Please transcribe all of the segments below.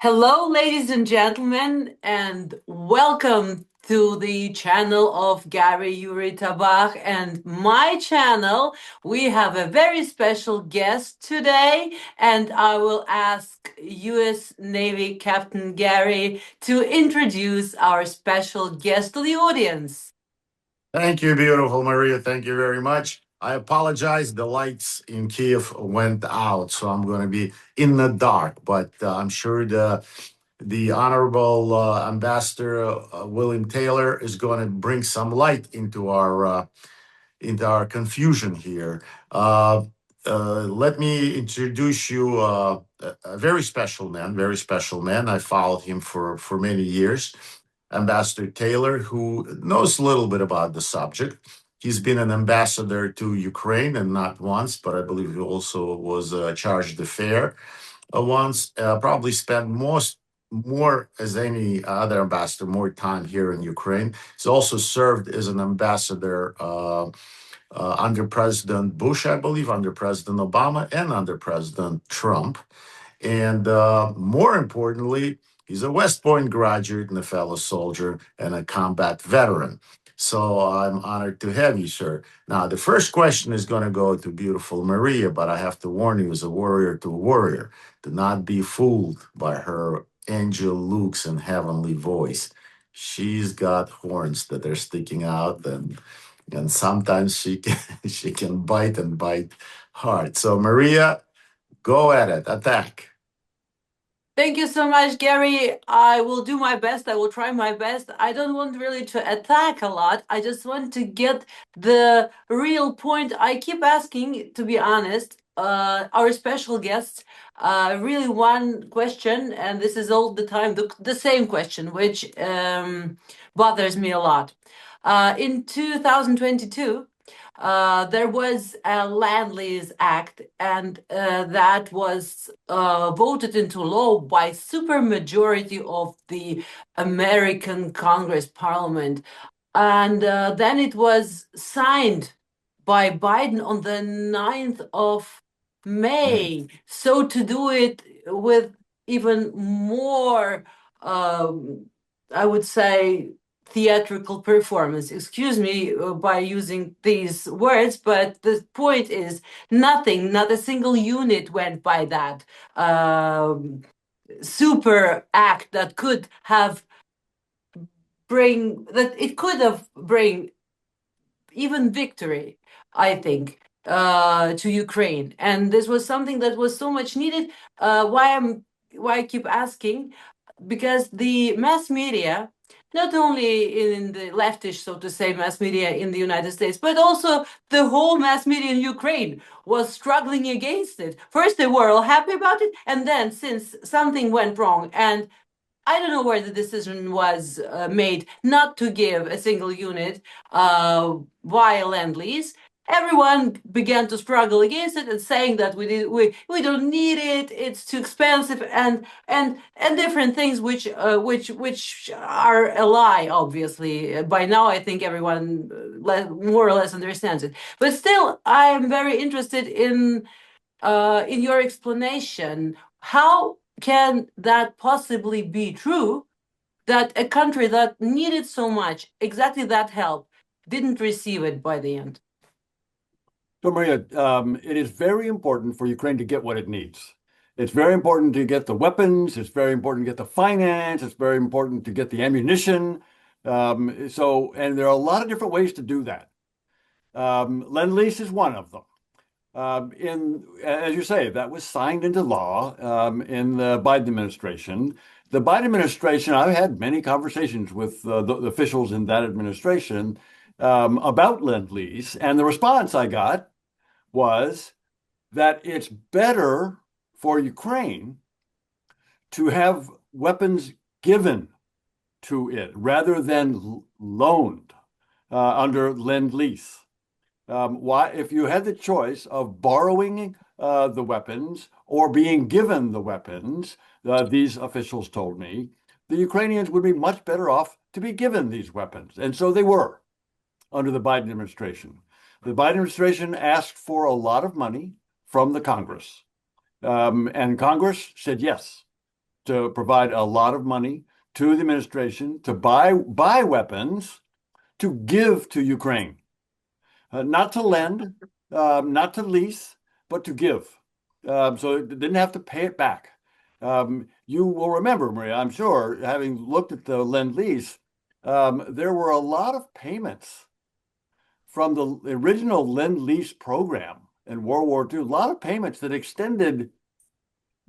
Hello, ladies and gentlemen, and welcome to the channel of Garri Юрий Табах and my channel. We have a very special guest today, and I will ask U.S. Navy Captain Garri to introduce our special guest to the audience. Thank you, beautiful Maria. Thank you very much. I apologize. The lights in Kiev went out, so I'm going to be in the dark. But I'm sure the Honorable Ambassador William Taylor is going to bring some light into our confusion here. Let me introduce you a very special man. Very special man. I followed him for many years. Ambassador Taylor, who knows a little bit about the subject. He's been an ambassador to Ukraine, and not once, but I believe he also was chargé d'affaires once. Probably spent more as any other ambassador, more time here in Ukraine. He's also served as an ambassador under President Bush, I believe, under President Obama, and under President Trump. And more importantly, he's a West Point graduate and a fellow soldier and a combat veteran. So I'm honored to have you, sir. Now, the first question is going to go to beautiful Maria, but I have to warn you as a warrior to a warrior, do not be fooled by her angel looks and heavenly voice. She's got horns that are sticking out, and sometimes she can bite and bite hard. So Maria, go at it, attack. Thank you so much, Garri. I will do my best. I will try my best. I don't want really to attack a lot. I just want to get the real point. I keep asking, to be honest, our special guests, really one question, and this is all the time the same question, which bothers me a lot. In 2022, there was a Land-Lease Act, and that was voted into law by supermajority of the American Congress Parliament. And then it was signed by Biden on the 9th of May. So to do it with even more, I would say, theatrical performance. Excuse me by using these words, but the point is nothing, not a single unit went by that super act that could have bring even victory, I think, to Ukraine. And this was something that was so much needed. Why I keep asking, because the mass media, not only in the leftish, so to say, mass media in the United States, but also the whole mass media in Ukraine was struggling against it. First, they were all happy about it, and then since something went wrong, and I don't know where the decision was made not to give a single unit via Lend-Lease, everyone began to struggle against it and saying that we don't need it, it's too expensive, and different things which are a lie. Obviously, by now I think everyone more or less understands it. But still, I am very interested in your explanation. How can that possibly be true, that a country that needed so much exactly that help didn't receive it by the end? So, Maria, it is very important for Ukraine to get what it needs. It's very important to get the weapons. It's very important to get the finance. It's very important to get the ammunition. And there are a lot of different ways to do that. Lend-Lease is one of them. As you say, that was signed into law in the Biden administration. The Biden administration, I've had many conversations with the officials in that administration about Lend-Lease, and the response I got was that it's better for Ukraine to have weapons given to it rather than loaned under Lend-Lease. If you had the choice of borrowing the weapons or being given the weapons, these officials told me, the Ukrainians would be much better off to be given these weapons. And so they were under the Biden administration. The Biden administration asked for a lot of money from the Congress. And Congress said yes. to provide a lot of money to the administration to buy weapons to give to Ukraine, not to lend, not to lease, but to give. So it didn't have to pay it back. You will remember, Maria, I'm sure, having looked at the lend-lease, there were a lot of payments from the original lend-lease program in World War II, a lot of payments that extended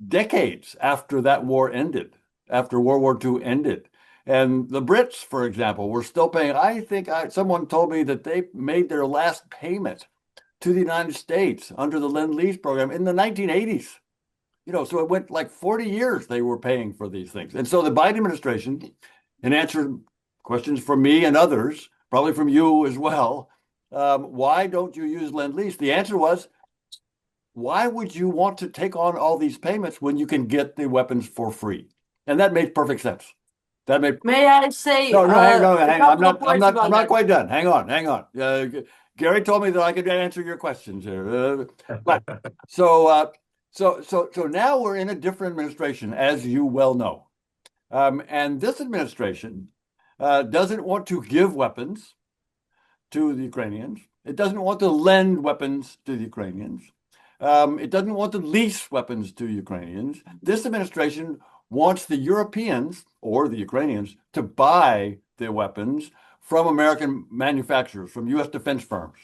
decades after that war ended, after World War II ended. And the Brits, for example, were still paying. I think someone told me that they made their last payment to the United States under the Lend-Lease program in the 1980s. You know, so it went like 40 years they were paying for these things. And so the Biden administration, in answer to questions from me and others, probably from you as well, why don't you use Lend-Lease? The answer was, why would you want to take on all these payments when you can get the weapons for free? And that made perfect sense. That made. May I say No, hang on. I'm about not that? quite done. Hang on. Gary told me that I could answer your questions here. So now we're in a different administration, as you well know. And this administration doesn't want to give weapons to the Ukrainians. It doesn't want to lend weapons to the Ukrainians. It doesn't want to lease weapons to Ukrainians. This administration wants the Europeans or the Ukrainians to buy the weapons from American manufacturers, from U.S. defense firms.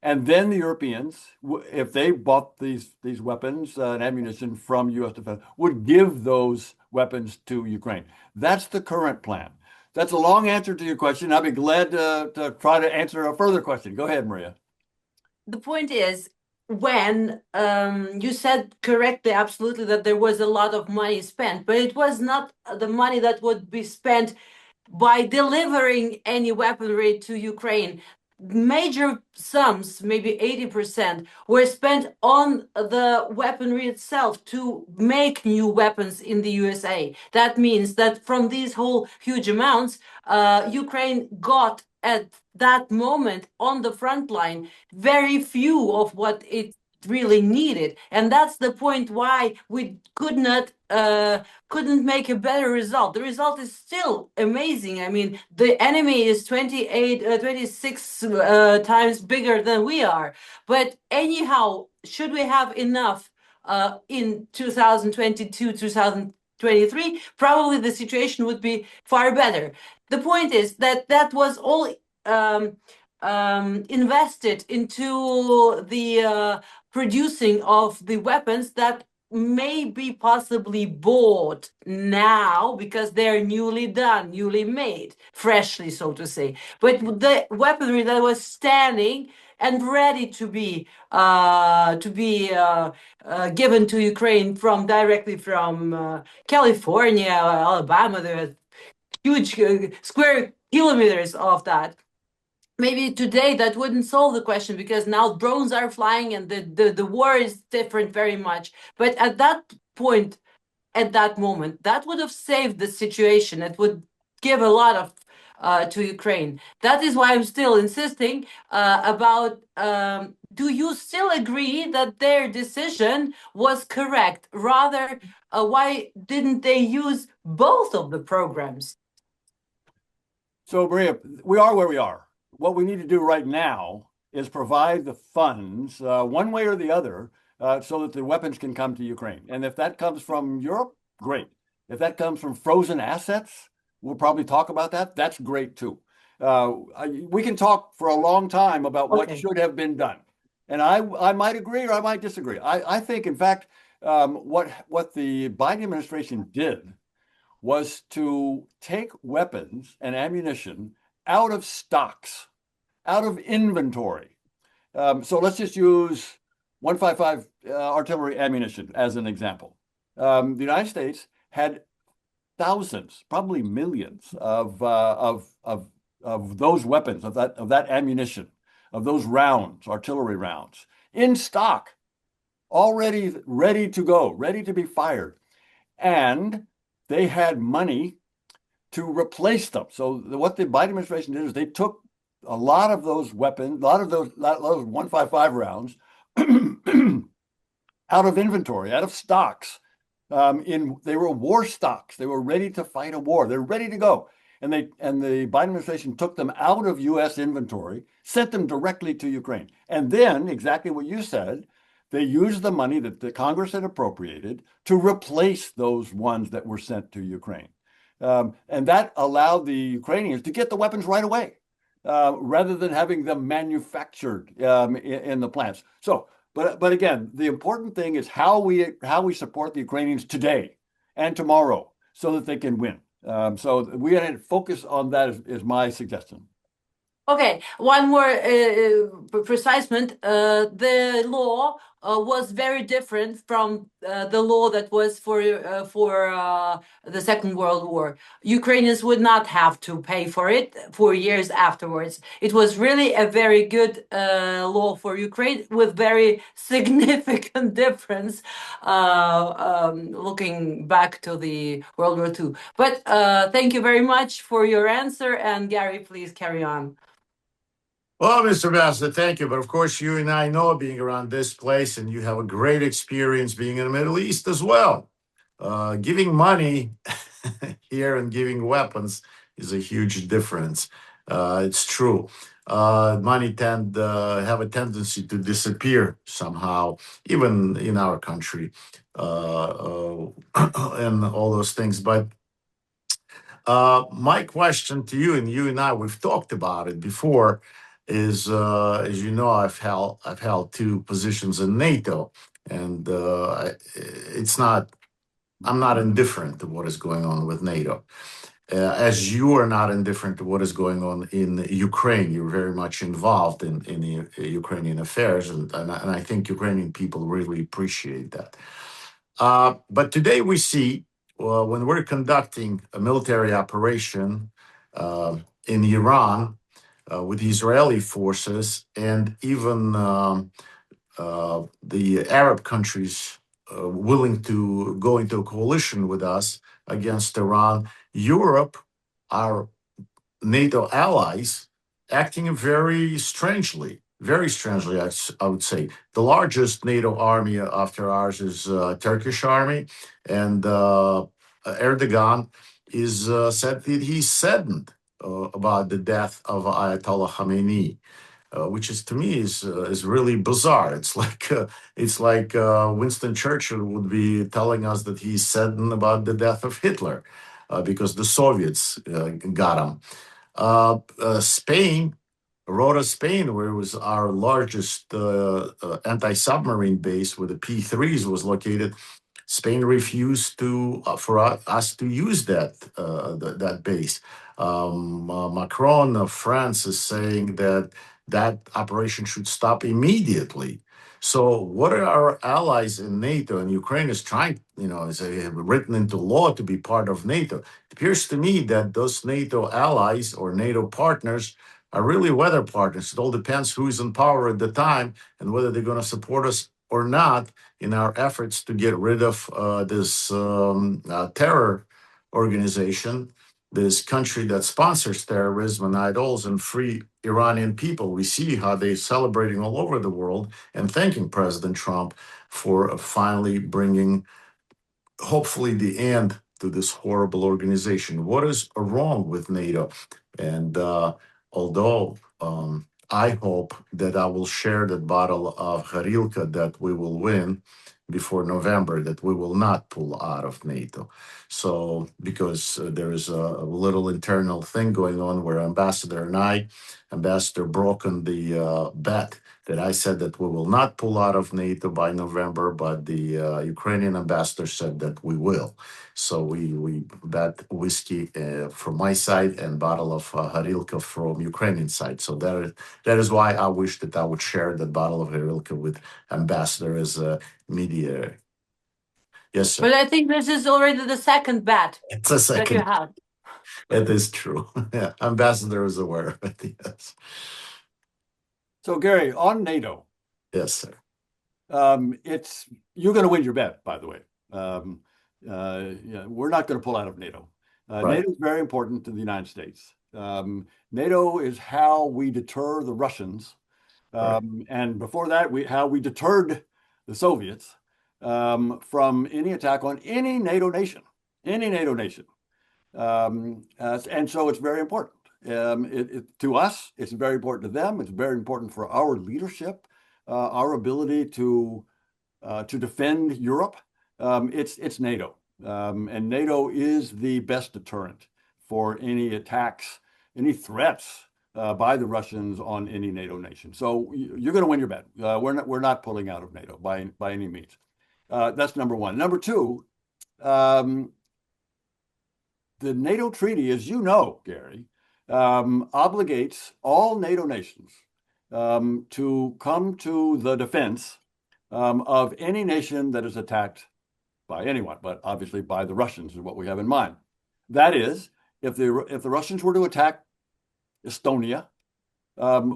And then the Europeans, if they bought these weapons and ammunition from U.S. defense, would give those weapons to Ukraine. That's the current plan. That's a long answer to your question. I'll be glad to try to answer a further question. Go ahead, Maria. The point is, when you said correctly, absolutely, that there was a lot of money spent, but it was not the money that would be spent by delivering any weaponry to Ukraine. Major sums, maybe 80%, were spent on the weaponry itself to make new weapons in the USA. That means that from these whole huge amounts, Ukraine got at that moment on the front line very few of what it really needed, and that's the point why we couldn't make a better result. The result is still amazing. I mean, the enemy is 26 times bigger than we are, but anyhow, should we have enough in 2022, 2023, probably the situation would be far better. The point is that that was all invested into the producing of the weapons that may be possibly bought now because they're newly done, newly made, freshly, so to say. But the weaponry that was standing and ready to be given to Ukraine directly from California, Alabama, there are huge square kilometers of that. Maybe today that wouldn't solve the question because now drones are flying and the war is different very much. But at that point, at that moment, that would have saved the situation. It would give a lot of to Ukraine. That is why I'm still insisting about, do you still agree that their decision was correct? Rather, why didn't they use both of the programs? So, Maria, we are where we are. What we need to do right now is provide the funds one way or the other so that the weapons can come to Ukraine. And if that comes from Europe, great. If that comes from frozen assets, we'll probably talk about that. That's great too. We can talk for a long time about what should have been done. And I might agree or I might disagree. I think, in fact, what the Biden administration did was to take weapons and ammunition out of stocks, out of inventory. So let's just use 155 artillery ammunition as an example. The United States had thousands, probably millions of those weapons, of that ammunition, of those rounds, artillery rounds, in stock, already ready to go, ready to be fired. And they had money to replace them. So what the Biden administration did is they took a lot of those weapons, a lot of those 155 rounds out of inventory, out of stocks, They were war stocks. They were ready to fight a war. They're ready to go. And the Biden administration took them out of U.S. inventory, sent them directly to Ukraine. And then, exactly what you said, they used the money that the Congress had appropriated to replace those ones that were sent to Ukraine. And that allowed the Ukrainians to get the weapons right away, rather than having them manufactured in the plants. So, but again, the important thing is how we support the Ukrainians today and tomorrow so that they can win. So we got to focus on that is my suggestion. Okay, one more precisement. The law was very different from the law that was for the Second World War. Ukrainians would not have to pay for it for years afterwards. It was really a very good law for Ukraine with very significant difference looking back to the World War II. But thank you very much for your answer, and Gary, please carry on. Well, Mr. Ambassador, thank you. But of course, you and I know being around this place, and you have a great experience being in the Middle East as well. Giving money here and giving weapons is a huge difference. It's true. Money have a tendency to disappear somehow, even in our country, and all those things. But my question to you, and you and I, we've talked about it before, is as you know, I've held two positions in NATO, and I'm not indifferent to what is going on with NATO. As you are not indifferent to what is going on in Ukraine, you're very much involved in the Ukrainian affairs, and I think Ukrainian people really appreciate that. But today we see, when we're conducting a military operation in Iran with Israeli forces, and even the Arab countries willing to go into a coalition with us against Iran, Europe, our NATO allies, acting very strangely, I would say. The largest NATO army after ours is Turkish army, and Erdogan is said that he's saddened about the death of Ayatollah Khamenei. Which is, to me, is really bizarre. It's like Winston Churchill would be telling us that he's saddened about the death of Hitler because the Soviets got him. Spain, Rota, Spain, where it was our largest anti-submarine base, where the P3s was located, Spain refused for us to use that base. Macron of France is saying that operation should stop immediately. So what are our allies in NATO? And Ukraine is trying, is written into law to be part of NATO. It appears to me that those NATO allies or NATO partners are really weather partners. It all depends who is in power at the time and whether they're going to support us or not in our efforts to get rid of this terror organization, this country that sponsors terrorism and idols and free Iranian people. We see how they're celebrating all over the world and thanking President Trump for finally bringing, hopefully, the end to this horrible organization. What is wrong with NATO? And although I hope that I will share that bottle of Horilka that we will win before November, that we will not pull out of NATO. So, because there is a little internal thing going on where Ambassador broken the bet that I said that we will not pull out of NATO by November, but the Ukrainian ambassador said that we will. So we bet whiskey from my side and bottle of Horilka from Ukrainian side. So that is why I wish that I would share that bottle of Horilka with ambassador as a mediator. Yes, sir. But I think this is already the second bet It's a that you second. have. It is true. Yeah, ambassador is aware of it. Yes. So, Gary, on NATO. Yes, sir. You're going to win your bet, by the way. We're not going to pull out of NATO. Right. NATO is very important to the United States. NATO is how we deter the Russians. Right. And before that, how we deterred the Soviets. from any attack on any NATO nation, any NATO nation. And so it's very important. To us, it's very important to them. It's very important for our leadership, our ability to defend Europe. It's NATO, and NATO is the best deterrent for any attacks, any threats by the Russians on any NATO nation. So you're going to win your bet. We're not pulling out of NATO by any means. That's number one. Number two, the NATO treaty, as you know, Gary, obligates all NATO nations to come to the defense of any nation that is attacked by anyone, but obviously by the Russians is what we have in mind. That is, if the Russians were to attack Estonia,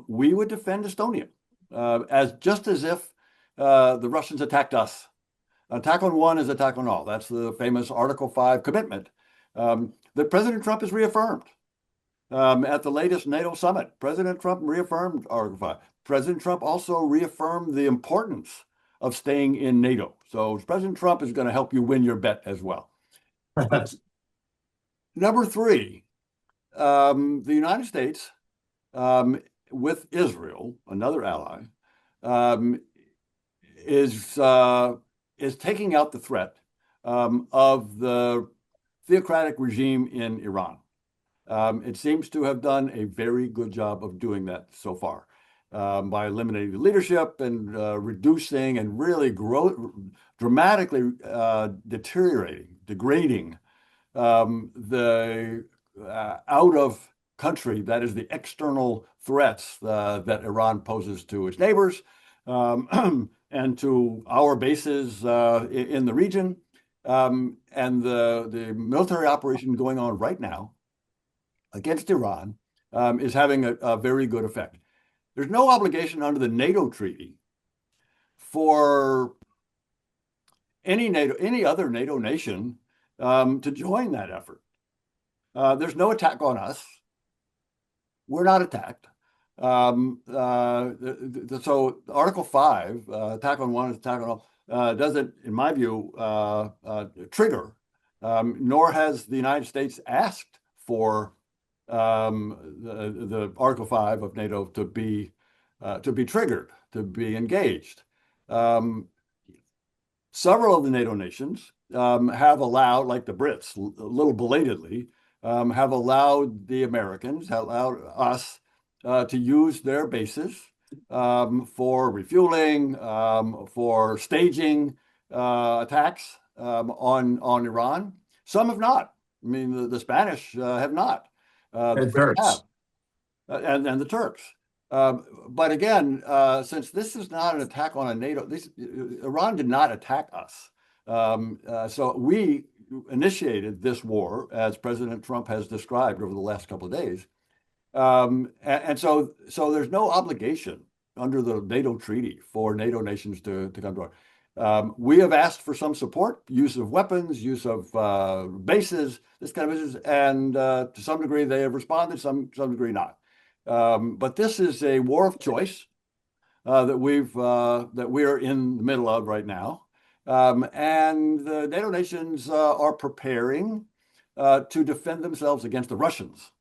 we would defend Estonia just as if the Russians attacked us. Attack on one is attack on all. That's the famous Article 5 commitment that President Trump has reaffirmed. At the latest NATO summit, President Trump reaffirmed Article 5. President Trump also reaffirmed the importance of staying in NATO. So President Trump is going to help you win your bet as well. Number three, the United States, with Israel, another ally, is taking out the threat of the theocratic regime in Iran. It seems to have done a very good job of doing that so far by eliminating the leadership and reducing and really dramatically degrading the out of country, that is the external threats that Iran poses to its neighbors and to our bases in the region. And the military operation going on right now against Iran is having a very good effect. There's no obligation under the NATO treaty for any other NATO nation to join that effort. There's no attack on us. We're not attacked. So Article 5, attack on one is attack on all, doesn't, in my view, trigger, nor has the United States asked for the Article 5 of NATO to be triggered, to be engaged. Several of the NATO nations have allowed, like the Brits, a little belatedly, have allowed the Americans, have allowed us to use their bases for refueling, for staging attacks on Iran. Some have not. I mean, the Spanish have not. The Turks have, and the Turks. But again, since this is not an attack on a NATO, Iran did not attack us. So we initiated this war, as President Trump has described over the last couple of days. And so there's no obligation under the NATO treaty for NATO nations to come to our. We have asked for some support, use of weapons, use of bases, this kind of business, and to some degree they have responded, some degree not. But this is a war of choice that we're in the middle of right now, and the NATO nations are preparing to defend themselves against the Russians.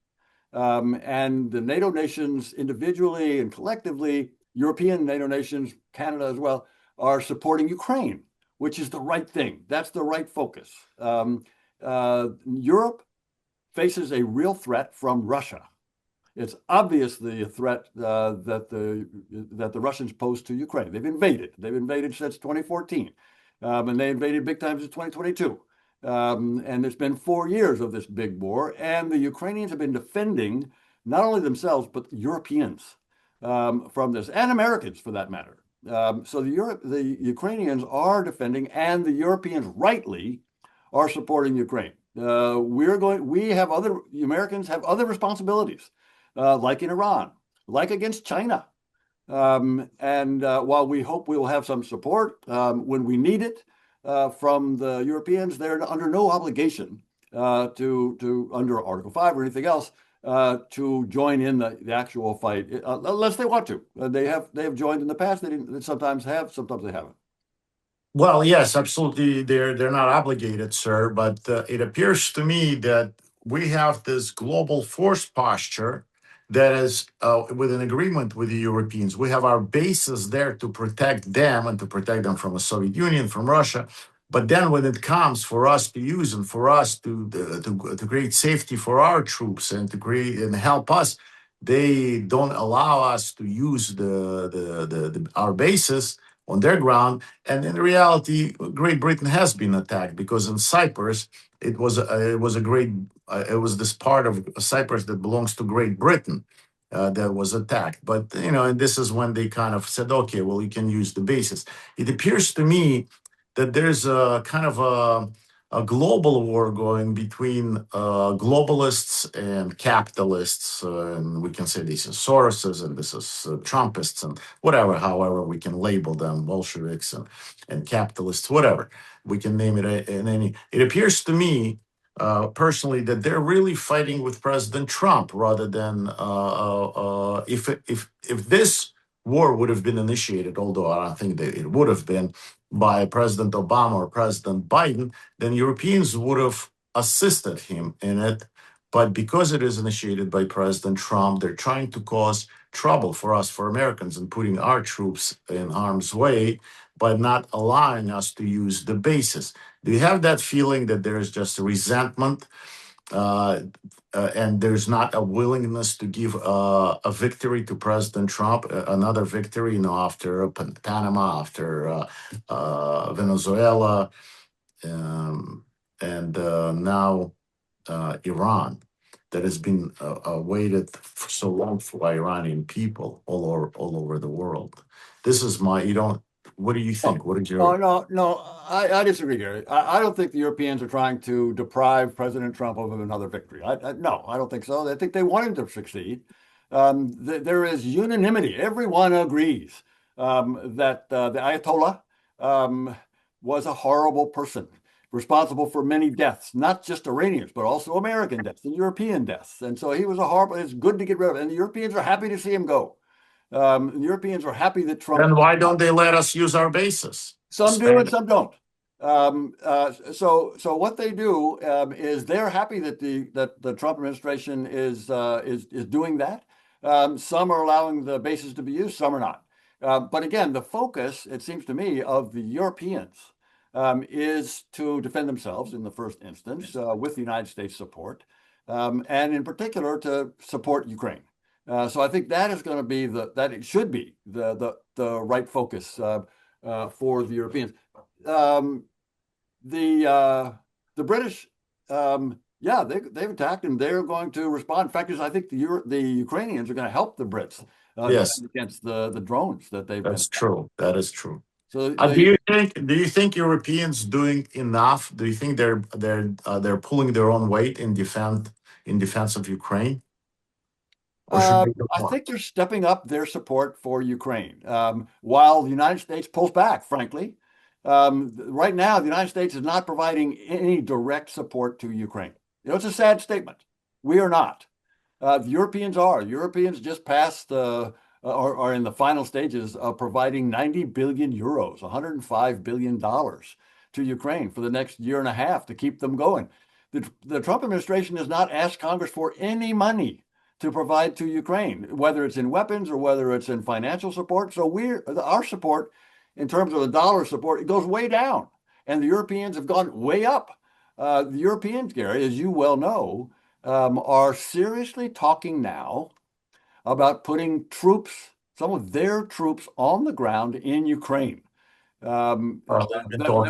And the NATO nations individually and collectively, European NATO nations, Canada as well, are supporting Ukraine, which is the right thing. That's the right focus. Europe faces a real threat from Russia. It's obviously a threat that the Russians pose to Ukraine. They've invaded. They've invaded since 2014, and they invaded big time since 2022. And it's been 4 years of this big war, and the Ukrainians have been defending not only themselves, but Europeans from this, and Americans for that matter. So the Ukrainians are defending, and the Europeans rightly are supporting Ukraine. The Americans have other responsibilities, like in Iran, like against China. And while we hope we will have some support when we need it, from the Europeans, they're under no obligation under Article 5 or anything else to join in the actual fight, unless they want to. They have joined in the past. They sometimes have, sometimes they haven't. Well, yes, absolutely. They're not obligated, sir. But it appears to me that we have this global force posture that is with an agreement with the Europeans. We have our bases there to protect them and to protect them from the Soviet Union, from Russia. But then, when it comes for us to use and for us to create safety for our troops and to create and help us, they don't allow us to use our bases on their ground. And in reality, Great Britain has been attacked because in Cyprus, it was this part of Cyprus that belongs to Great Britain that was attacked. But and this is when they kind of said, okay, well, you can use the bases. It appears to me that there's a kind of a global war going between globalists and capitalists, and we can say this is Soroses and this is Trumpists and whatever, however we can label them, Bolsheviks and capitalists, whatever we can name it in any. It appears to me personally that they're really fighting with President Trump rather than if this war would have been initiated, although I don't think that it would have been by President Obama or President Biden, then Europeans would have assisted him in it. But because it is initiated by President Trump, they're trying to cause trouble for us, for Americans, and putting our troops in harm's way by not allowing us to use the bases. Do you have that feeling that there is just a resentment and there's not a willingness to give a victory to President Trump, another victory, after Panama, after Venezuela, and now Iran, that has been awaited for so long for Iranian people all over the world. This is what do you think? What did Oh, you? no, I disagree, Gary. I don't think the Europeans are trying to deprive President Trump of another victory. No, I don't think so. I think they want him to succeed. There is unanimity. Everyone agrees that the Ayatollah was a horrible person, responsible for many deaths, not just Iranians, but also American deaths and European deaths. And so he was a horrible, it's good to get rid of him. And the Europeans are happy to see him go. The Europeans are happy that Trump. Then why don't they let us use our bases? Some do and some don't. So what they do is they're happy that the Trump administration is doing that. Some are allowing the bases to be used, some are not. But again, the focus, it seems to me, of the Europeans is to defend themselves in the first instance with the United States support, and in particular to support Ukraine. So I think that is going to be it should be the right focus for the Europeans. The British, they've attacked and they're going to respond. In fact, I think the Ukrainians are going to help the Brits Yes, against the drones that they've. that's true. That is true. So do you think Europeans doing enough? Do you think they're pulling their own weight in defense of Ukraine? Or should they do I more? think they're stepping up their support for Ukraine while the United States pulls back, frankly. Right now, the United States is not providing any direct support to Ukraine. It's a sad statement. We are not. The Europeans are. Europeans just passed are in the final stages of providing 90 billion euros, $105 billion to Ukraine for the next year and a half to keep them going. The Trump administration has not asked Congress for any money to provide to Ukraine, whether it's in weapons or whether it's in financial support. So our support, in terms of the dollar support, it goes way down, and the Europeans have gone way up. The Europeans, Gary, as you well know, are seriously talking now about putting some of their troops on the ground in Ukraine that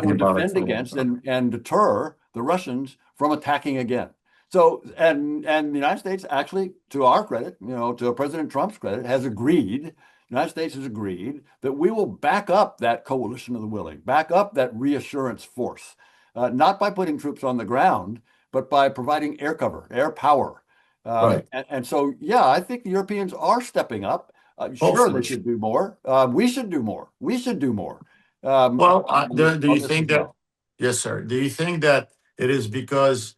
would defend against and deter the Russians from attacking again. So, and the United States actually, to our credit, to President Trump's credit, has agreed, the United States has agreed that we will back up that coalition of the willing, back up that reassurance force, not by putting troops on the ground, but by providing air cover, air power. Right. And so, I think the Europeans are stepping up. Sure, they should do more. We should do more. We should do more. Do you think that? Yes, sir. Do you think that it is because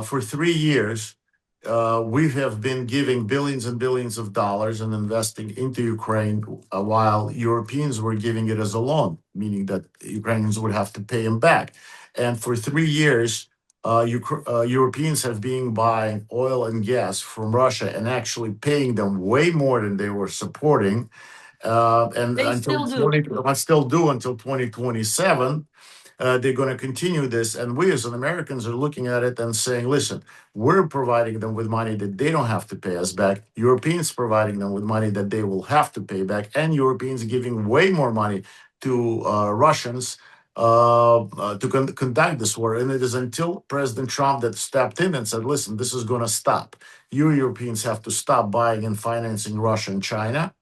for 3 years we have been giving billions and billions of dollars and investing into Ukraine while Europeans were giving it as a loan, meaning that Ukrainians would have to pay them back. And for 3 years, Europeans have been buying oil and gas from Russia and actually paying them way more than they were supporting. And They until still do. I still do until 2027, they're going to continue this. And we as Americans are looking at it and saying, listen, we're providing them with money that they don't have to pay us back. Europeans providing them with money that they will have to pay back. And Europeans giving way more money to Russians to conduct this war. And it is until President Trump that stepped in and said, listen, this is going to stop. You Europeans have to stop buying and financing Russia and China.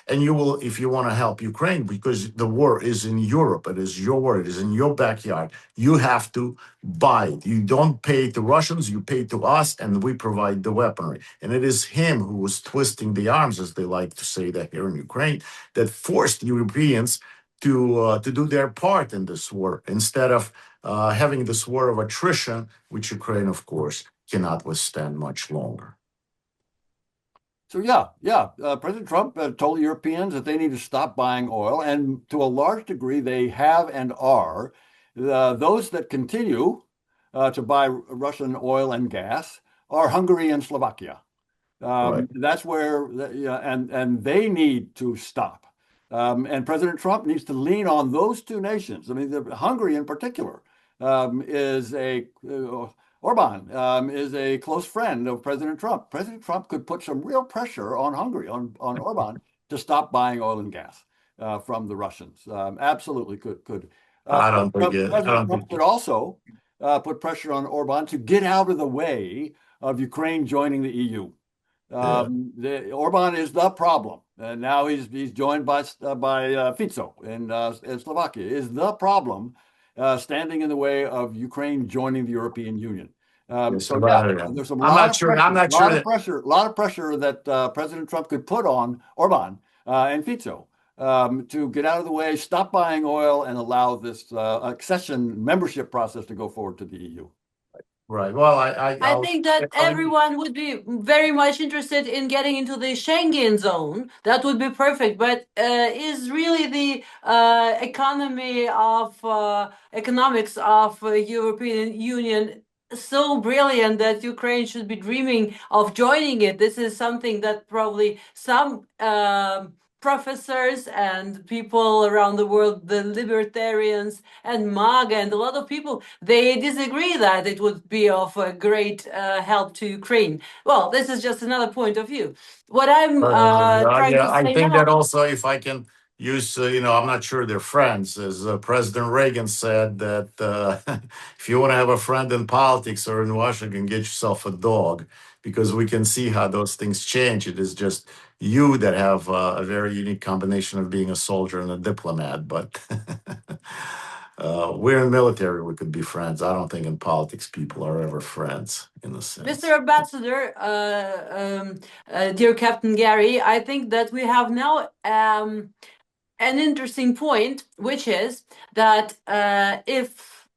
And you will, if you want to help Ukraine, because the war is in Europe, it is your war, it is in your backyard, you have to buy it. You don't pay to Russians, you pay to us, and we provide the weaponry. And it is him who was twisting the arms, as they like to say that here in Ukraine, that forced Europeans to do their part in this war, instead of having this war of attrition, which Ukraine, of course, cannot withstand much longer. So President Trump told Europeans that they need to stop buying oil, and to a large degree they have and are. Those that continue to buy Russian oil and gas are Hungary and Slovakia. Right. That's where, and they need to stop. And President Trump needs to lean on those two nations. I mean, Hungary in particular Orban is a close friend of President Trump. President Trump could put some real pressure on Hungary, on Orban, to stop buying oil and gas from the Russians. Absolutely could. I don't think President Trump could also put pressure on Orban to get out of the way of Ukraine joining the EU. Orban is the problem, and now he's joined by Fico in Slovakia. Is the problem standing in the way of Ukraine joining the European Union? There's a lot of pressure that President Trump could put on Orban and Fico to get out of the way, stop buying oil, and allow this accession membership process to go forward to the EU. Right. Well, I think that everyone would be very much interested in getting into the Schengen zone. That would be perfect. But is really the economics of European Union so brilliant that Ukraine should be dreaming of joining it? This is something that probably some professors and people around the world, the libertarians and MAGA and a lot of people, they disagree that it would be of a great help to Ukraine. Well, this is just another point of view. What I'm trying to say I think now, that also, if I can use, I'm not sure they're friends, as President Reagan said, that if you want to have a friend in politics or in Washington, get yourself a dog, because we can see how those things change. It is just you that have a very unique combination of being a soldier and a diplomat, but we're in the military, we could be friends. I don't think in politics people are ever friends in a sense. Mr. Ambassador, dear Captain Gary, I think that we have now an interesting point, which is that if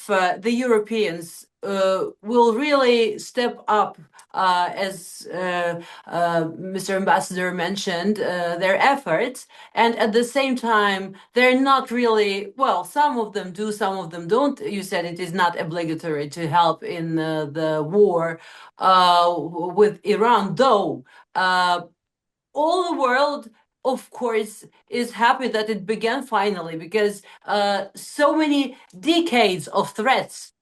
the Europeans will really step up, as Mr. Ambassador mentioned, their efforts, and at the same time, they're not really, well, some of them do, some of them don't. You said it is not obligatory to help in the war with Iran, though all the world, of course, is happy that it began finally, because so many decades of threats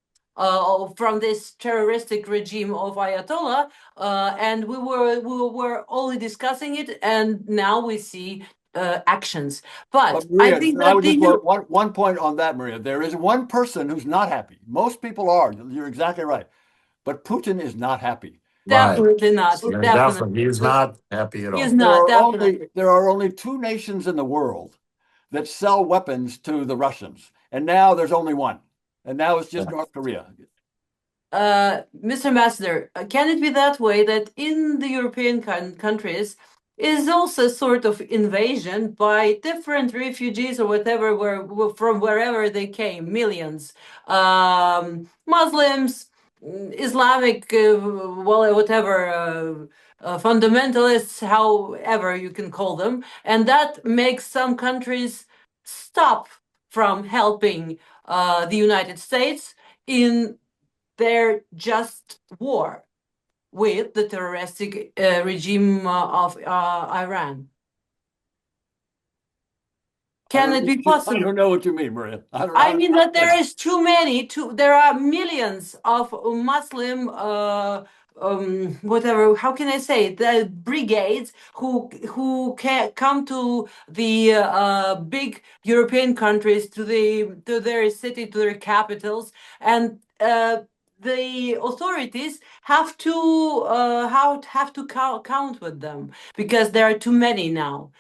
from this terroristic regime of Ayatollah, and we were only discussing it, and now we see actions. But Maria, I think I that would just put one point on that, Maria. There is one person who's not happy. Most people are. You're exactly right. But Putin is not happy. definitely not. Definitely. He's not happy at all. He's not, definitely. There are only two nations in the world that sell weapons to the Russians, and now there's only one, and now it's just North Korea. Mr. Ambassador, can it be that way that in the European countries is also sort of invasion by different refugees or whatever, from wherever they came, millions, Muslims, Islamic, well, whatever, fundamentalists, however you can call them, and that makes some countries stop from helping the United States in their just war with the terroristic regime of Iran. Can it be possible? I don't know what you mean, Maria. I mean that there is too many. There are millions of Muslim, whatever. How can I say it? The brigades who can come to the big European countries, to their city, to their capitals, and the authorities have to count with them, because there are too many now.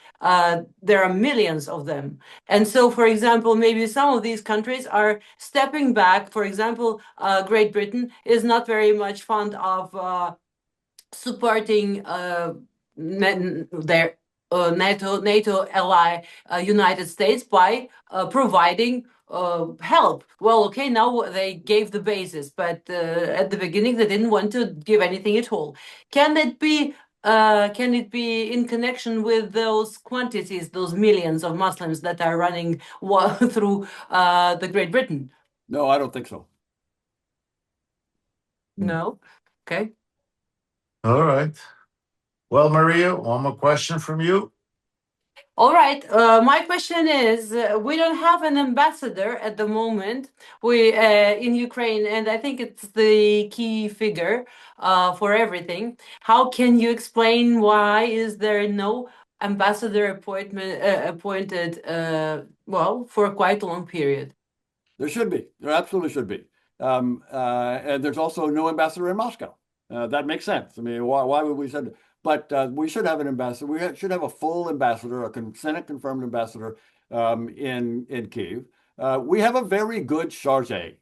There are millions of them. And so, for example, maybe some of these countries are stepping back. For example, Great Britain is not very much fond of supporting their NATO ally, United States, by providing help. Well, okay, now they gave the basis, but at the beginning they didn't want to give anything at all. Can it be in connection with those quantities, those millions of Muslims that are running through the Great Britain? No, I don't think so. No? Okay. All right. Well, Maria, one more question from you. All right. My question is, we don't have an ambassador at the moment in Ukraine, and I think it's the key figure for everything. How can you explain why is there no ambassador appointed, well, for quite a long period? There should be. There absolutely should be. And there's also no ambassador in Moscow. That makes sense. I mean, why would we send? But we should have an ambassador. We should have a full ambassador, a Senate-confirmed ambassador in Kyiv. We have a very good chargé.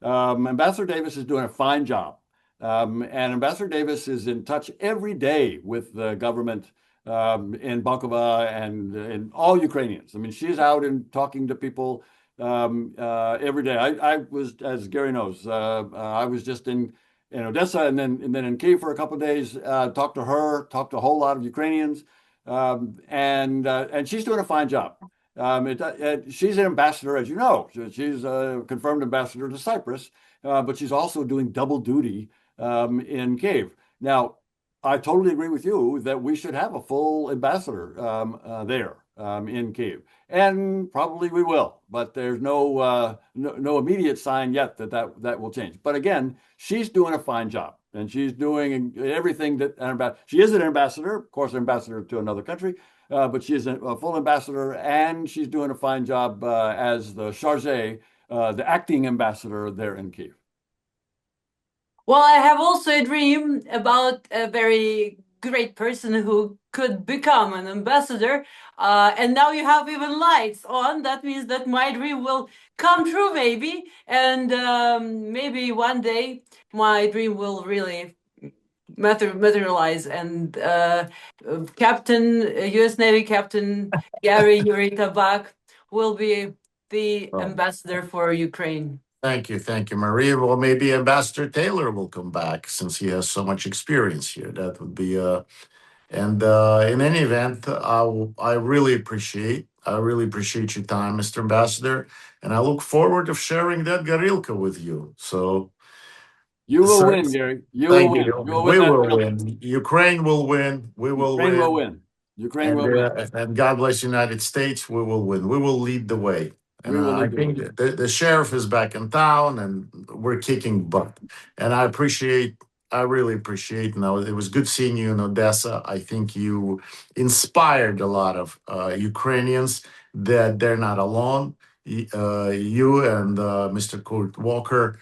Ambassador Davis is doing a fine job. And Ambassador Davis is in touch every day with the government in Bankova and all Ukrainians. I mean, she's out and talking to people every day. I was, as Gary knows, I was just in Odessa and then in Kyiv for a couple of days. Talked to her, talked to a whole lot of Ukrainians, and she's doing a fine job. She's an ambassador, as you know. She's a confirmed ambassador to Cyprus, but she's also doing double duty in Kyiv. Now, I totally agree with you that we should have a full ambassador there in Kyiv, and probably we will. But there's no immediate sign yet that will change. But again, she's doing a fine job, and she's doing everything that she is an ambassador, of course, an ambassador to another country, but she is a full ambassador, and she's doing a fine job as the chargé, the acting ambassador there in Kyiv. Well, I have also a dream about a very great person who could become an ambassador. And now you have even lights on. That means that my dream will come true, maybe. And maybe one day my dream will really materialize. And U.S. Navy Captain Garri Yury Табах will be the ambassador for Ukraine. Thank you, Maria. Well, maybe Ambassador Taylor will come back since he has so much experience here. That would be and in any event, I really appreciate your time, Mr. Ambassador, and I look forward to sharing that Garilka with you. So you will win, Gary. You will win. We will win. Ukraine will win. We will win. Ukraine will win. Ukraine will win. And God bless the United States. We will win. We will lead the way. And I think the sheriff is back in town, and we're kicking butt. And I really appreciate. It was good seeing you in Odessa. I think you inspired a lot of Ukrainians that they're not alone. You and Mr. Kurt Walker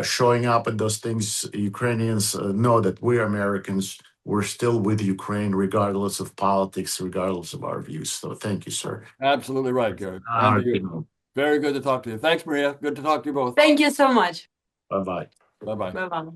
showing up at those things. Ukrainians know that we Americans, we're still with Ukraine, regardless of politics, regardless of our views. So thank you, sir. Absolutely right, Gary. Very good to talk to you. Thanks, Maria. Good to talk to you both. Thank you so much. Bye-bye. Bye-bye. Bye-bye.